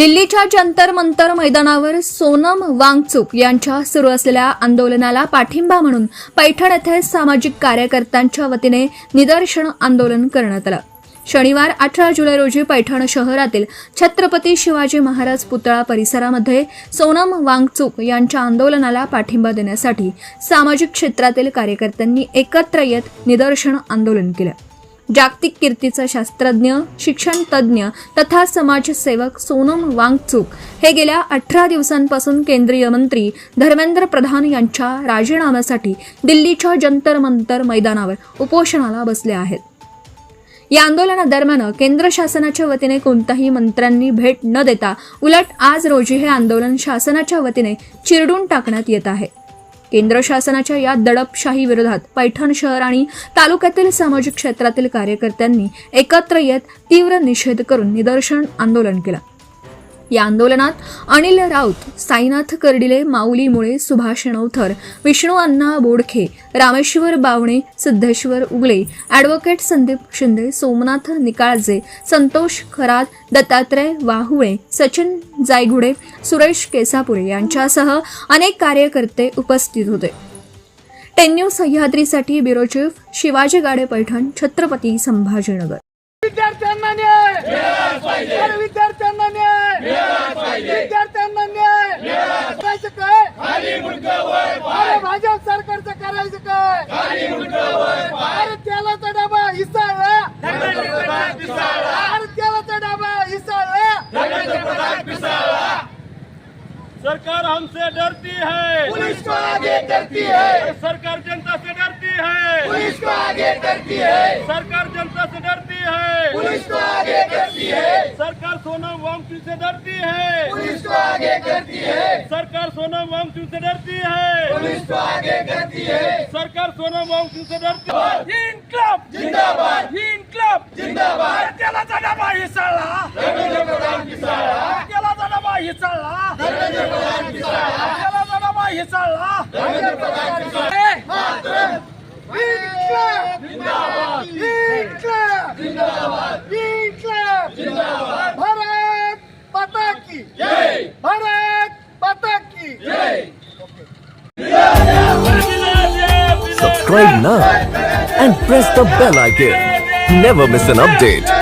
दिल्लीच्या जंतर मंतर मैदानावर सोनम वांगचुक यांच्या सुरू असलेल्या आंदोलनाला पाठिंबा म्हणून पैठण येथे सामाजिक कार्यकर्त्यांच्या वतीने निदर्शन आंदोलन करण्यात आलं। शनिवार 18 जुलै रोजी पैठण शहरातील छत्रपती शिवाजी महाराज पुतळा परिसरामध्ये सोनम वांगचुक यांच्या आंदोलनाला पाठिंबा देण्यासाठी सामाजिक क्षेत्रातील कार्यकर्त्यांनी एकत्र येत निदर्शन आंदोलन केलं। जागतिक कीर्तीचा शास्त्रज्ञ, शिक्षण तज्ज्ञ तथा समाजसेवक सोनम वांगचुक हे गेल्या 18 दिवसांपासून केंद्रीय मंत्री धर्मेंद्र प्रधान यांच्या राजीनाम्यासाठी दिल्लीच्या जंतर मंतर मैदानावर उपोषणाला बसले आहेत। या आंदोलनादरम्यान केंद्र शासनाच्या वतीने कोणत्याही मंत्र्यांनी भेट न देता उलट आज रोजी हे आंदोलन शासनाच्या वतीने चिरडून टाकण्यात येत आहे। केंद्र शासनाच्या या दडपशाही विरोधात पैठण शहर आणि तालुक्यातील सामाजिक क्षेत्रातील कार्यकर्त्यांनी एकत्र येत तीव्र निषेध करून निदर्शन आंदोलन केलं। या आंदोलनात अनिल राऊत, साईनाथ कर्डिले, माऊली मुळे, सुभाष नवथर, विष्णू अण्णा बोडखे, रामेश्वर बावणे, सिद्धेश्वर उगले, ॲडव्होकेट संदीप शिंदे, सोमनाथ निकाळजे, संतोष खरात, दत्तात्रय वाहुळे, सचिन जायगुडे, सुरेश केसापुरे यांच्यासह अनेक कार्यकर्ते उपस्थित होते। 10 न्यूज सह्याद्रीसाठी ब्युरो चीफ शिवाजी गाडे, पैठण, छत्रपती संभाजीनगर। विद्यार्थ्यांना न्याय मिळाला पाहिजे, विद्यार्थ्यांना न्याय मिळाला पाहिजे, विद्यार्थ्यांना न्याय मिळाला पाहिजे। काय खाली मुंडकं वर पाय, भाजप सरकारचं करायचं काय खाली मुंडकं वर पाय। अरे तेलाचा डबा हिसाळला, अरे तेलाचा डबा हिसाळला, सरकार हमसे डरती है, पुलिस को आगे करती है, सरकार जनता से डरती है, पुलिस को आगे करती है, सरकार जनता से डरती है, पुलिस को आगे करती है, सरकार सोनम वांगचुक से डरती है, पुलिस को आगे करती है, सरकार सोनम वांगचुक से डरती है, पुलिस को आगे करती है, सरकार सोनम वांगचुक से डरती है। इनकलाब जिंदाबाद, इनकलाब जिंदाबाद, तेलाचा डबा हिसाळला, धर्मेंद्र प्रधान हिसाळला, तेलाचा डबा हिसाळला, धर्मेंद्र प्रधान हिसाळला, तेलाचा डबा हिसाळला, धर्मेंद्र प्रधान हिसाळला। मातरम इनकलाब जिंदाबाद, इनकलाब जिंदाबाद, इनकलाब जिंदाबाद। भारत माता की जय, भारत माता की जय। Subscribe now and press the bell icon. Never miss an update.